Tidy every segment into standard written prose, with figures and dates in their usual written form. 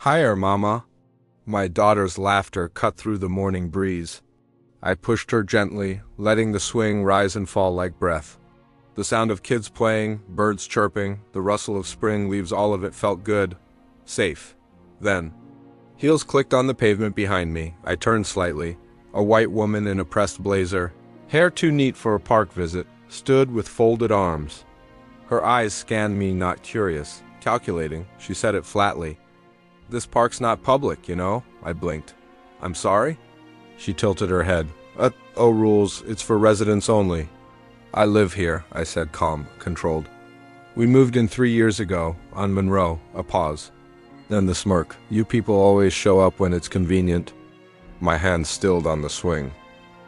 Hiya, Mama. My daughter's laughter cut through the morning breeze. I pushed her gently, letting the swing rise and fall like breath. The sound of kids playing, birds chirping, the rustle of spring leaves, all of it felt good, safe. Then, heels clicked on the pavement behind me. I turned slightly. A white woman in a pressed blazer, hair too neat for a park visit, stood with folded arms. Her eyes scanned me, not curious, calculating. She said it flatly. "This park's not public, you know." I blinked. "I'm sorry?" She tilted her head. Oh, rules, it's for residents only." "I live here," I said, calm, controlled. "We moved in 3 years ago, on Monroe." A pause. Then the smirk. "You people always show up when it's convenient." My hand stilled on the swing.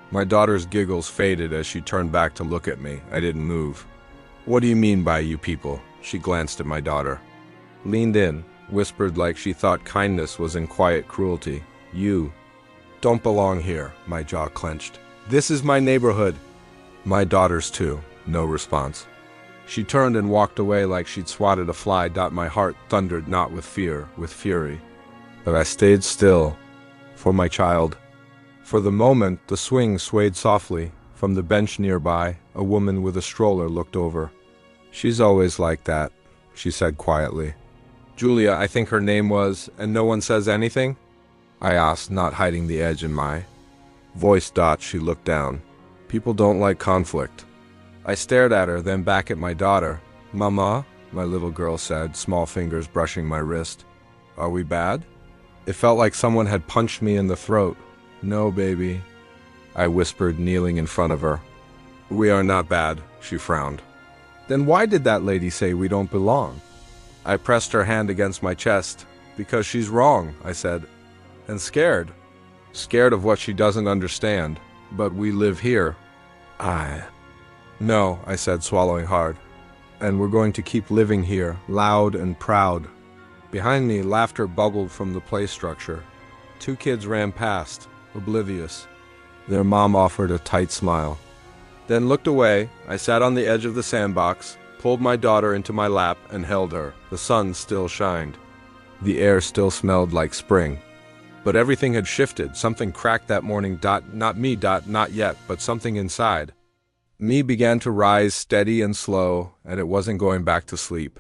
My daughter's giggles faded as she turned back to look at me. I didn't move. "What do you mean by you people?" She glanced at my daughter. Leaned in, whispered like she thought kindness was in quiet cruelty. "You don't belong here." My jaw clenched. "This is my neighborhood." "My daughter's too." No response. She turned and walked away like she'd swatted a fly. My heart thundered, not with fear, with fury. But I stayed still. For my child. For the moment, the swing swayed softly. From the bench nearby, a woman with a stroller looked over. "She's always like that," she said quietly. "Julia, I think her name was, and no one says anything?" I asked, not hiding the edge in my voice. She looked down. "People don't like conflict." I stared at her, then back at my daughter. "Mama," my little girl said, small fingers brushing my wrist. "Are we bad?" It felt like someone had punched me in the throat. "No, baby," I whispered, kneeling in front of her. "We are not bad," she frowned. "Then why did that lady say we don't belong?" I pressed her hand against my chest. "Because she's wrong," I said. "And scared. Scared of what she doesn't understand. But we live here." "No," I said, swallowing hard. "And we're going to keep living here, loud and proud." Behind me, laughter bubbled from the play structure. 2 kids ran past, oblivious. Their mom offered a tight smile. Then looked away. I sat on the edge of the sandbox, pulled my daughter into my lap, and held her. The sun still shined. The air still smelled like spring. But everything had shifted. Something cracked that morning. Not me. Not yet, but something inside. Me began to rise, steady and slow, and it wasn't going back to sleep.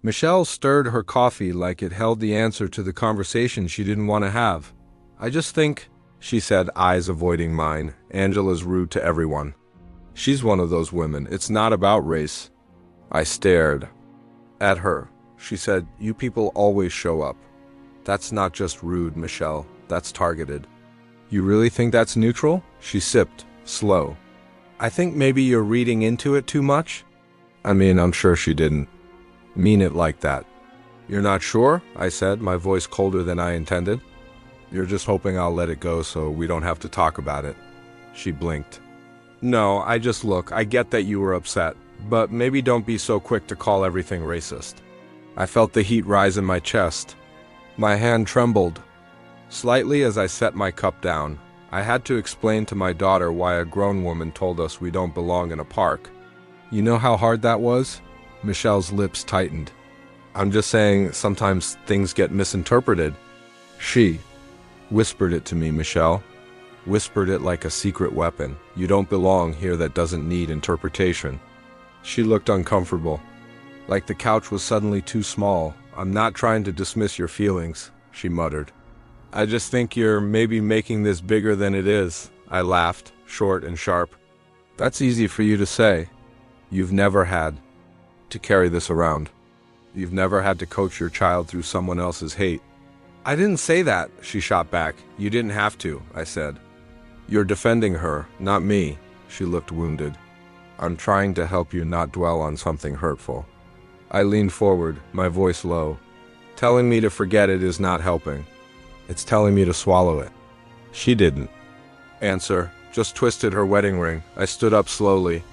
Michelle stirred her coffee like it held the answer to the conversation she didn't want to have. "I just think," she said, eyes avoiding mine, "Angela's rude to everyone. She's one of those women. It's not about race." I stared at her. She said, "You people always show up." "That's not just rude, Michelle. That's targeted." "You really think that's neutral?" She sipped, slow. "I think maybe you're reading into it too much." I mean, I'm sure she didn't mean it like that. "You're not sure?" I said, my voice colder than I intended. "You're just hoping I'll let it go so we don't have to talk about it." She blinked. "No, I get that you were upset, but maybe don't be so quick to call everything racist." I felt the heat rise in my chest. My hand trembled slightly as I set my cup down. I had to explain to my daughter why a grown woman told us we don't belong in a park. "You know how hard that was?" Michelle's lips tightened. "I'm just saying sometimes things get misinterpreted." She whispered it to me, Michelle. Whispered it like a secret weapon. "You don't belong here. That doesn't need interpretation." She looked uncomfortable, like the couch was suddenly too small. "I'm not trying to dismiss your feelings," she muttered. "I just think you're maybe making this bigger than it is." I laughed, short and sharp. "That's easy for you to say. You've never had to carry this around. You've never had to coach your child through someone else's hate." "I didn't say that," she shot back. "You didn't have to," I said. "You're defending her, not me." She looked wounded. "I'm trying to help you not dwell on something hurtful." I leaned forward, my voice low. "Telling me to forget it is not helping. It's telling me to swallow it." She didn't answer, just twisted her wedding ring. I stood up slowly.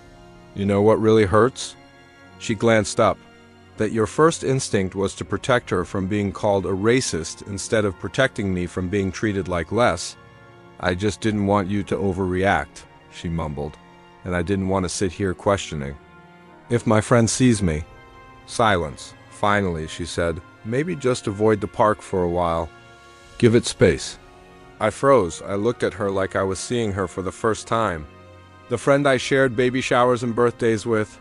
"You know what really hurts?" She glanced up. "That your first instinct was to protect her from being called a racist instead of protecting me from being treated like less. I just didn't want you to overreact," she mumbled, "and I didn't want to sit here questioning. If my friend sees me." Silence. "Finally," she said, Maybe just avoid the park for a while. Give it space. I froze. I looked at her like I was seeing her for the first time. The friend I shared baby showers and birthdays with.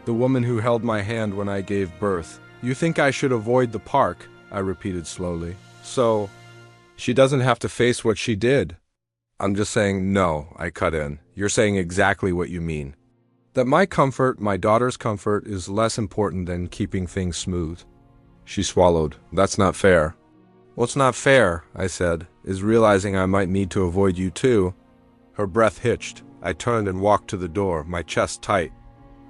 The woman who held my hand when I gave birth. You think I should avoid the park? I repeated slowly. So, she doesn't have to face what she did. I'm just saying no, I cut in. You're saying exactly what you mean. That my comfort, my daughter's comfort, is less important than keeping things smooth. She swallowed. That's not fair. What's not fair, I said, is realizing I might need to avoid you too. Her breath hitched. I turned and walked to the door, my chest tight.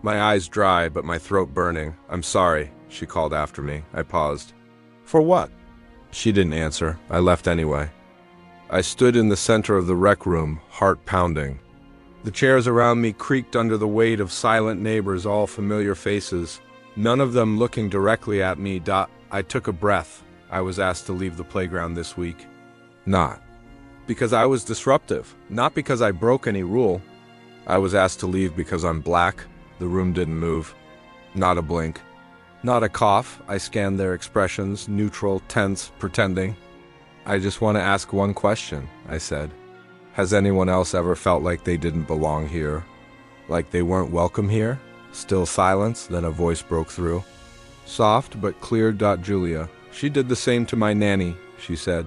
My eyes dry, but my throat burning. I'm sorry, she called after me. I paused. For what? She didn't answer. I left anyway. I stood in the center of the rec room, heart pounding. The chairs around me creaked under the weight of silent neighbors, all familiar faces. None of them looking directly at me. I took a breath. I was asked to leave the playground this week. Not because I was disruptive, not because I broke any rule. I was asked to leave because I'm black. The room didn't move. Not a blink. Not a cough. I scanned their expressions, neutral, tense, pretending. I just want to ask one question, I said. Has anyone else ever felt like they didn't belong here? Like they weren't welcome here? Still silence, then a voice broke through. Soft but clear. Julia. She did the same to my nanny, she said.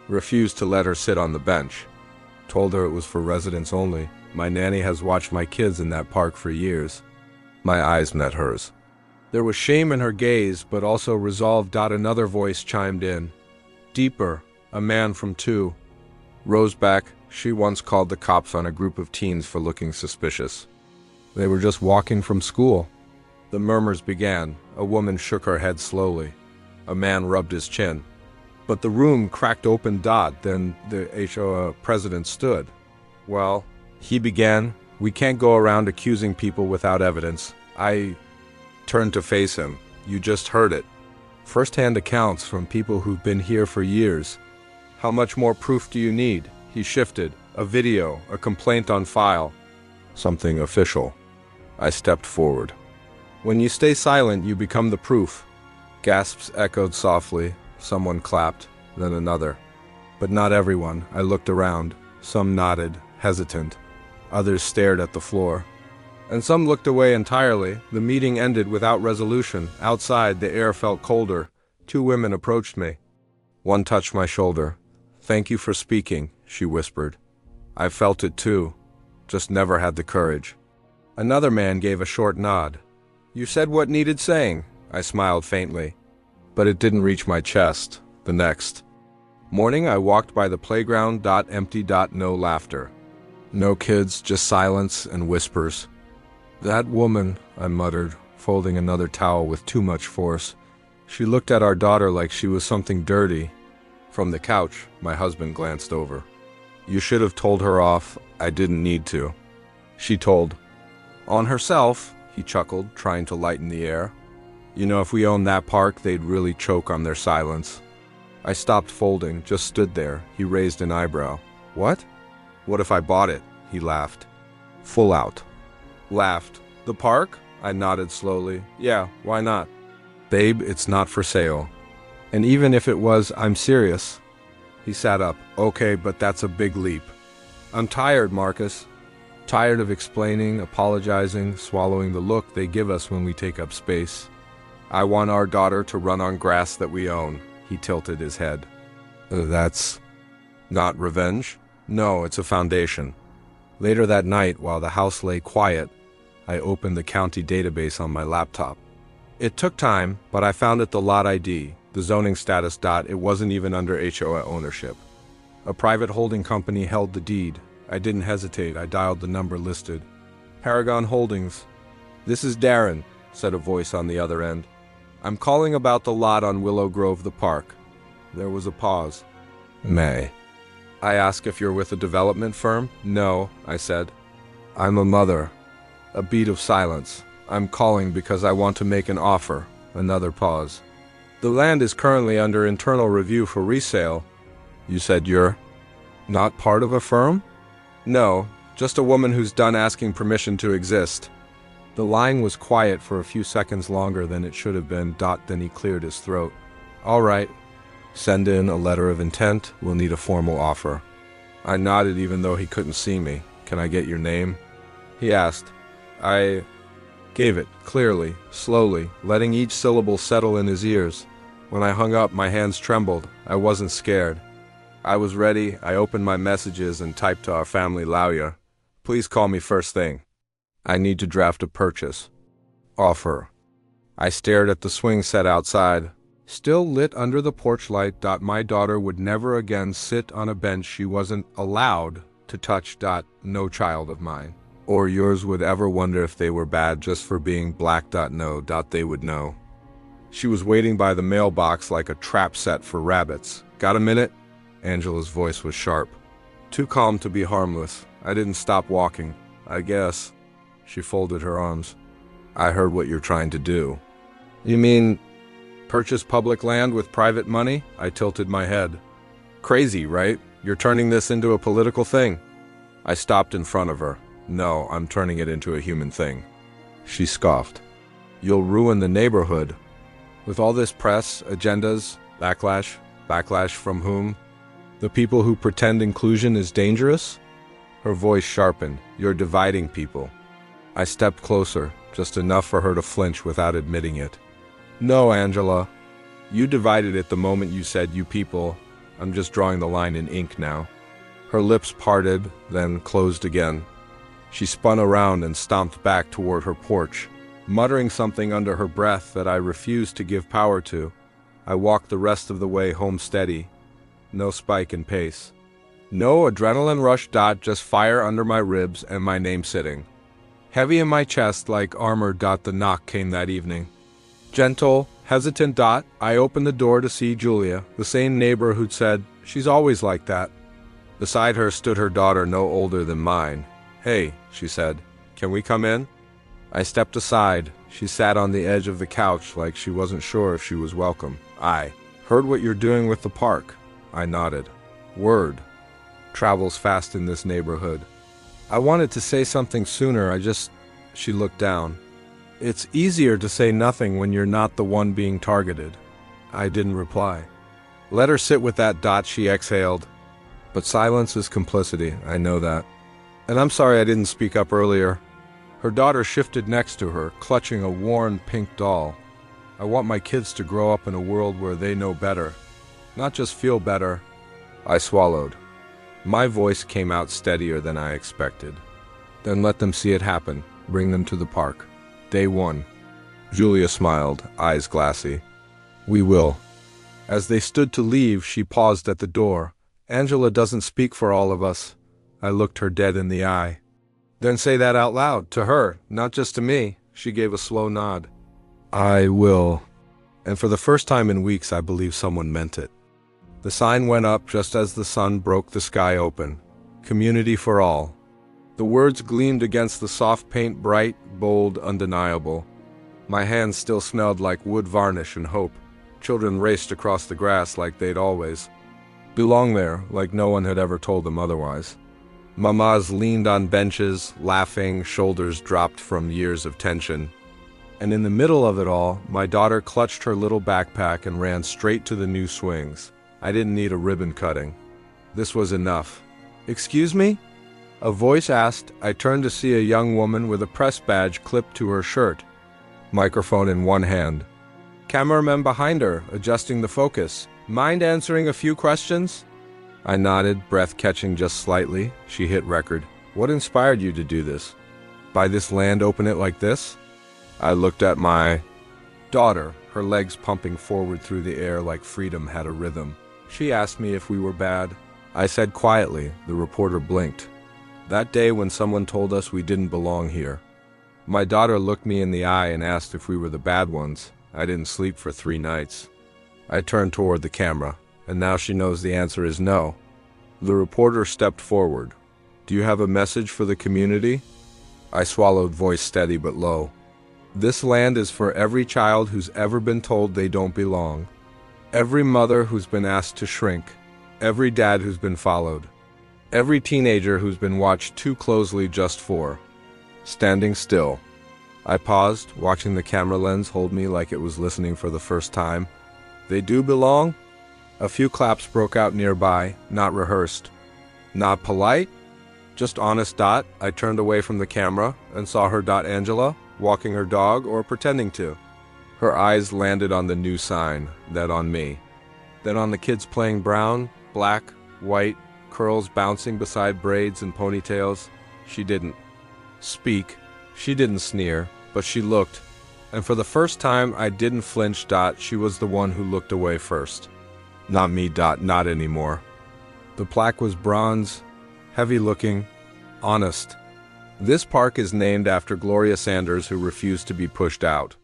Refused to let her sit on the bench. Told her it was for residents only. My nanny has watched my kids in that park for years. My eyes met hers. There was shame in her gaze, but also resolve. Another voice chimed in. Deeper, a man from 2. Rose back. She once called the cops on a group of teens for looking suspicious. They were just walking from school. The murmurs began. A woman shook her head slowly. A man rubbed his chin. But the room cracked open. Then the HOA president stood. Well, he began. We can't go around accusing people without evidence. I turned to face him. You just heard it. First-hand accounts from people who've been here for years. How much more proof do you need? He shifted. A video, a complaint on file. Something official. I stepped forward. When you stay silent, you become the proof. Gasps echoed softly. Someone clapped, then another. But not everyone. I looked around. Some nodded, hesitant. Others stared at the floor. And some looked away entirely. The meeting ended without resolution. Outside, the air felt colder. 2 women approached me. One touched my shoulder. Thank you for speaking, she whispered. I felt it too, just never had the courage. Another man gave a short nod. You said what needed saying, I smiled faintly. But it didn't reach my chest. The next morning, I walked by the playground. Empty. No laughter. No kids, just silence and whispers. That woman, I muttered, folding another towel with too much force. She looked at our daughter like she was something dirty. From the couch, my husband glanced over. You should have told her off. I didn't need to. She told. On herself, he chuckled, trying to lighten the air. You know, if we owned that park, they'd really choke on their silence. I stopped folding, just stood there. He raised an eyebrow. What? What if I bought it? He laughed. Full out. Laughed. The park? I nodded slowly. Yeah, why not? Babe, it's not for sale. And even if it was, I'm serious. He sat up. Okay, but that's a big leap. I'm tired, Marcus. Tired of explaining, apologizing, swallowing the look they give us when we take up space. I want our daughter to run on grass that we own. He tilted his head. That's not revenge? No, it's a foundation. Later that night, while the house lay quiet, I opened the county database on my laptop. It took time, but I found it the lot ID, the zoning status. It wasn't even under HOA ownership. A private holding company held the deed. I didn't hesitate. I dialed the number listed. Paragon Holdings. This is Darren, said a voice on the other end. I'm calling about the lot on Willow Grove, the park. There was a pause. May I ask if you're with a development firm? No, I said. I'm a mother. A beat of silence. I'm calling because I want to make an offer. Another pause. The land is currently under internal review for resale. You said you're not part of a firm? No, just a woman who's done asking permission to exist. The line was quiet for a few seconds longer than it should have been. Then he cleared his throat. All right. Send in a letter of intent. We'll need a formal offer. I nodded even though he couldn't see me. Can I get your name? He asked. I gave it, clearly, slowly, letting each syllable settle in his ears. When I hung up, my hands trembled. I wasn't scared. I was ready. I opened my messages and typed to our family lawyer. Please call me first thing. I need to draft a purchase. Offer. I stared at the swing set outside, still lit under the porch light. My daughter would never again sit on a bench she wasn't allowed to touch. No child of mine or yours would ever wonder if they were bad just for being black. No. They would know. She was waiting by the mailbox like a trap set for rabbits. Got a minute? Angela's voice was sharp. Too calm to be harmless. I didn't stop walking. I guess. She folded her arms. I heard what you're trying to do. You mean purchase public land with private money? I tilted my head. Crazy, right? You're turning this into a political thing. I stopped in front of her. No, I'm turning it into a human thing. She scoffed. You'll ruin the neighborhood. With all this press, agendas, backlash. Backlash from whom? The people who pretend inclusion is dangerous? Her voice sharpened. You're dividing people. I stepped closer, just enough for her to flinch without admitting it. No, Angela. You divided it the moment you said you people. I'm just drawing the line in ink now. Her lips parted, then closed again. She spun around and stomped back toward her porch, muttering something under her breath that I refused to give power to. I walked the rest of the way home steady. No spike in pace. No adrenaline rush. Just fire under my ribs and my name sitting heavy in my chest like armor. The knock came that evening. Gentle, hesitant. I opened the door to see Julia, the same neighbor who'd said, she's always like that. Beside her stood her daughter, no older than mine. Hey, she said, can we come in? I stepped aside. She sat on the edge of the couch like she wasn't sure if she was welcome. I heard what you're doing with the park. I nodded. Word travels fast in this neighborhood. I wanted to say something sooner. She looked down. It's easier to say nothing when you're not the one being targeted. I didn't reply. Let her sit with that. She exhaled. But silence is complicity. I know that. And I'm sorry I didn't speak up earlier. Her daughter shifted next to her, clutching a worn pink doll. I want my kids to grow up in a world where they know better, not just feel better. I swallowed. My voice came out steadier than I expected. Then let them see it happen. Bring them to the park. Day one. Julia smiled, eyes glassy. We will. As they stood to leave, she paused at the door. Angela doesn't speak for all of us. I looked her dead in the eye. Then say that out loud, to her, not just to me. She gave a slow nod. I will. And for the first time in weeks, I believe someone meant it. The sign went up just as the sun broke the sky open. Community for all. The words gleamed against the soft paint, bright, bold, undeniable. My hands still smelled like wood varnish and hope. Children raced across the grass like they'd always belonged there, like no one had ever told them otherwise. Mamas leaned on benches, laughing, shoulders dropped from years of tension. And in the middle of it all, my daughter clutched her little backpack and ran straight to the new swings. I didn't need a ribbon cutting. This was enough. Excuse me? A voice asked. I turned to see a young woman with a press badge clipped to her shirt. Microphone in one hand. Cameraman behind her, adjusting the focus. Mind answering a few questions? I nodded, breath catching just slightly. She hit record. What inspired you to do this? Buy this land, open it like this? I looked at my daughter, her legs pumping forward through the air like freedom had a rhythm. She asked me if we were bad. I said quietly. The reporter blinked. That day when someone told us we didn't belong here. My daughter looked me in the eye and asked if we were the bad ones. I didn't sleep for 3 nights. I turned toward the camera, and now she knows the answer is no. The reporter stepped forward. Do you have a message for the community? I swallowed, voice steady but low. This land is for every child who's ever been told they don't belong. Every mother who's been asked to shrink. Every dad who's been followed. Every teenager who's been watched too closely just for. Standing still. I paused, watching the camera lens hold me like it was listening for the first time. They do belong? A few claps broke out nearby, not rehearsed. Not polite? Just honest. I turned away from the camera and saw her. Angela, walking her dog or pretending to. Her eyes landed on the new sign, then on me. Then on the kids playing brown, black, white, curls bouncing beside braids and ponytails. She didn't speak. She didn't sneer, but she looked. And for the first time, I didn't flinch. She was the one who looked away first. Not me. Not anymore. The plaque was bronze, heavy-looking, honest. This park is named after Gloria Sanders, who refused to be pushed out.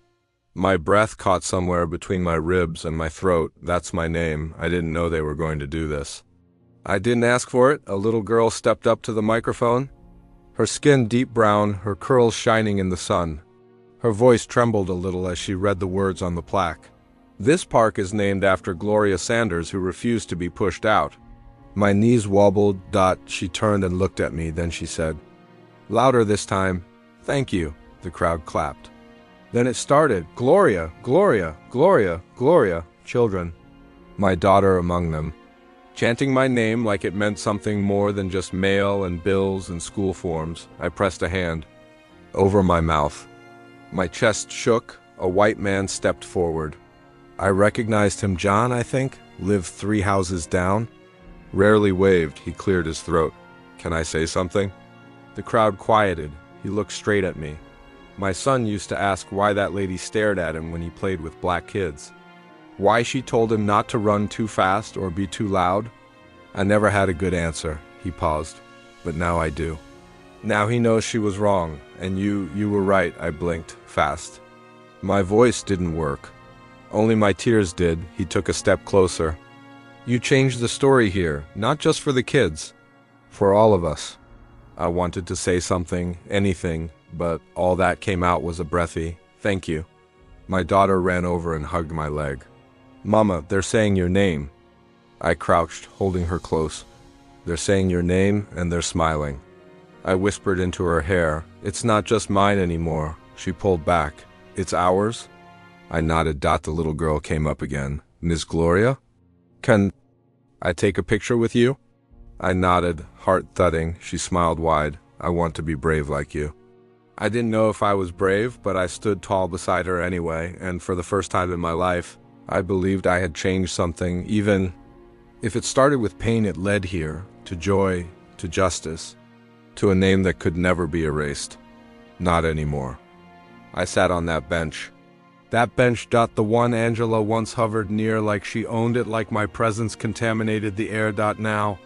My breath caught somewhere between my ribs and my throat. That's my name. I didn't know they were going to do this. I didn't ask for it. A little girl stepped up to the microphone. Her skin deep brown, her curls shining in the sun. Her voice trembled a little as she read the words on the plaque. This park is named after Gloria Sanders, who refused to be pushed out. My knees wobbled. She turned and looked at me. Then she said, louder this time, "Thank you." The crowd clapped. Then it started. Gloria, Gloria, Gloria, Gloria. Children, my daughter among them, chanting my name like it meant something more than just mail and bills and school forms. I pressed a hand over my mouth. My chest shook. A white man stepped forward. I recognized him. John, I think, lived 3 houses down. Rarely waved. He cleared his throat. Can I say something? The crowd quieted. He looked straight at me. My son used to ask why that lady stared at him when he played with black kids. Why she told him not to run too fast or be too loud. I never had a good answer. He paused. But now I do. Now he knows she was wrong, and you were right. I blinked fast. My voice didn't work. Only my tears did. He took a step closer. You changed the story here, not just for the kids, for all of us. I wanted to say something, anything, but all that came out was a breathy, "Thank you." My daughter ran over and hugged my leg. "Mama, they're saying your name." I crouched, holding her close. "They're saying your name, and they're smiling." I whispered into her hair, "It's not just mine anymore." She pulled back. "It's ours?" I nodded. The little girl came up again. "Miss Gloria? Can I take a picture with you?" I nodded, heart thudding. She smiled wide. "I want to be brave like you." I didn't know if I was brave, but I stood tall beside her anyway, and for the first time in my life, I believed I had changed something. Even if it started with pain, it led here, to joy, to justice, to a name that could never be erased. Not anymore. I sat on that bench. That bench. The one Angela once hovered near like she owned it, like my presence contaminated the air. Now,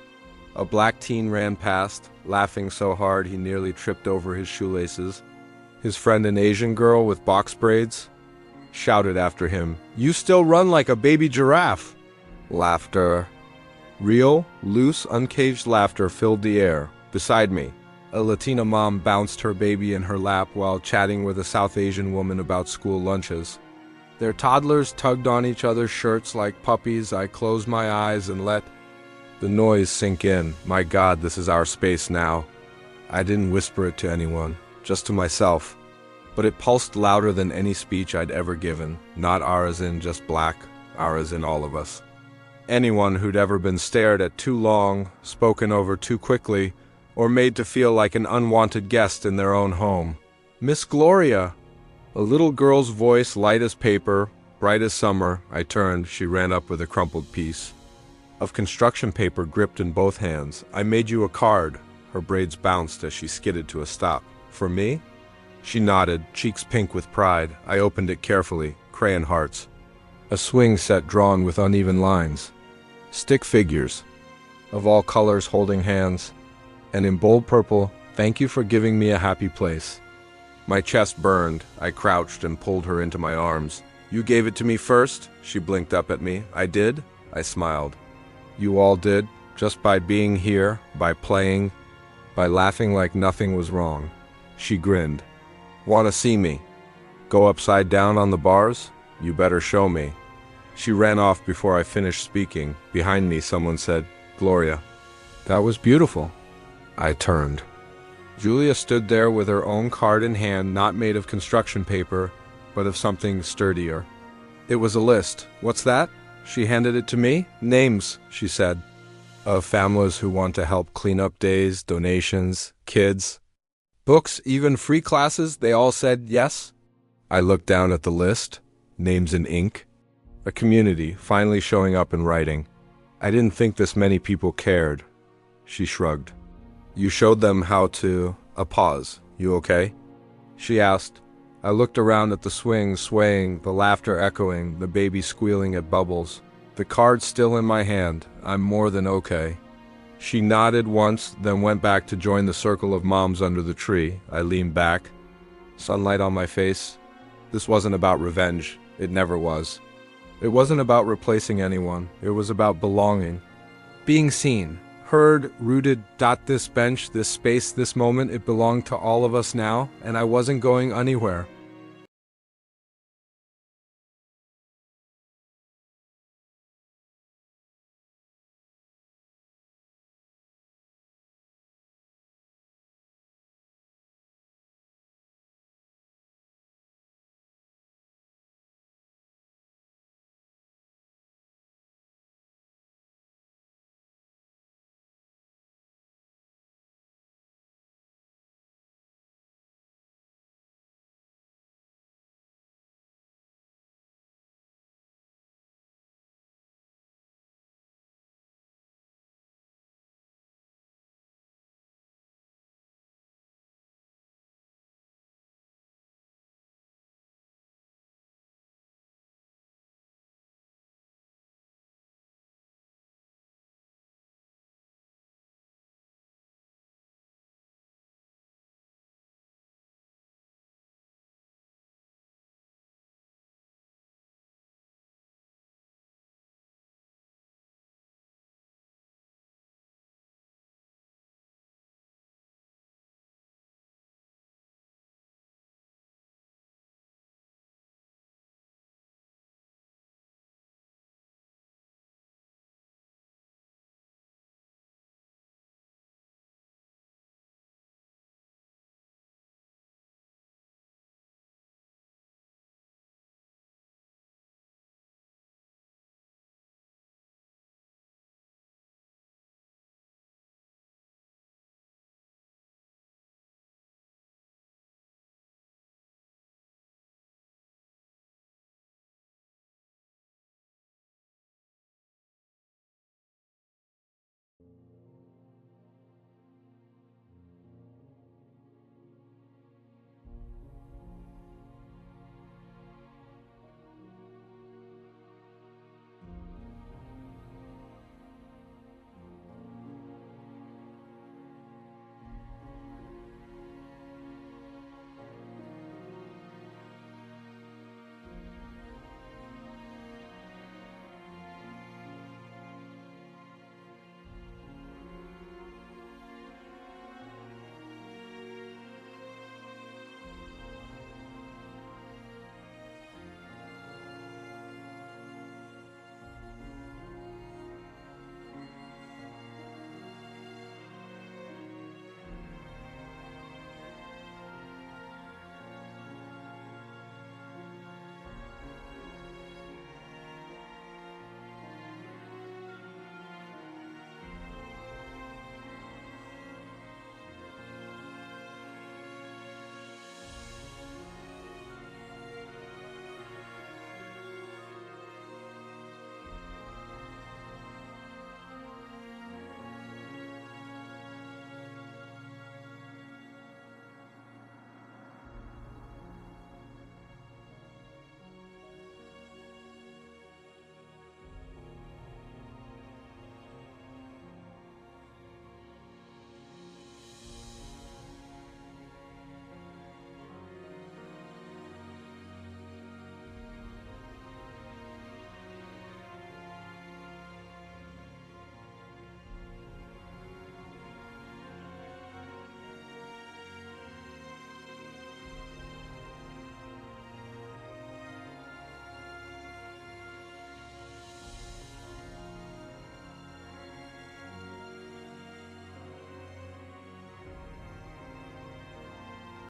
a black teen ran past, laughing so hard he nearly tripped over his shoelaces. His friend, an Asian girl with box braids, shouted after him, "You still run like a baby giraffe." Laughter. Real, loose, uncaged laughter filled the air. Beside me, a Latina mom bounced her baby in her lap while chatting with a South Asian woman about school lunches. Their toddlers tugged on each other's shirts like puppies. I closed my eyes and let the noise sink in. My God, this is our space now. I didn't whisper it to anyone, just to myself. But it pulsed louder than any speech I'd ever given. Not ours in just black, ours in all of us. Anyone who'd ever been stared at too long, spoken over too quickly, or made to feel like an unwanted guest in their own home. "Miss Gloria!" A little girl's voice, light as paper, bright as summer. I turned. She ran up with a crumpled piece of construction paper gripped in both hands. "I made you a card." Her braids bounced as she skidded to a stop. "For me?" She nodded, cheeks pink with pride. I opened it carefully. Crayon hearts. A swing set drawn with uneven lines. Stick figures of all colors holding hands. And in bold purple, "Thank you for giving me a happy place." My chest burned. I crouched and pulled her into my arms. "You gave it to me first?" She blinked up at me. "I did?" I smiled. "You all did, just by being here, by playing, by laughing like nothing was wrong." She grinned. "Want to see me go upside down on the bars? You better show me." She ran off before I finished speaking. Behind me, someone said, "Gloria, that was beautiful." I turned. Julia stood there with her own card in hand, not made of construction paper, but of something sturdier. It was a list. "What's that?" She handed it to me. Names, she said, of families who want to help clean up days, donations, kids, books, even free classes. They all said yes. I looked down at the list, names in ink. A community finally showing up in writing. I didn't think this many people cared. She shrugged. You showed them how to... A pause. You okay? She asked. I looked around at the swing swaying, the laughter echoing, the baby squealing at bubbles. The card still in my hand. I'm more than okay. She nodded once, then went back to join the circle of moms under the tree. I leaned back, sunlight on my face. This wasn't about revenge. It never was. It wasn't about replacing anyone. It was about belonging. Being seen, heard, rooted. This bench, this space, this moment, it belonged to all of us now, and I wasn't going anywhere.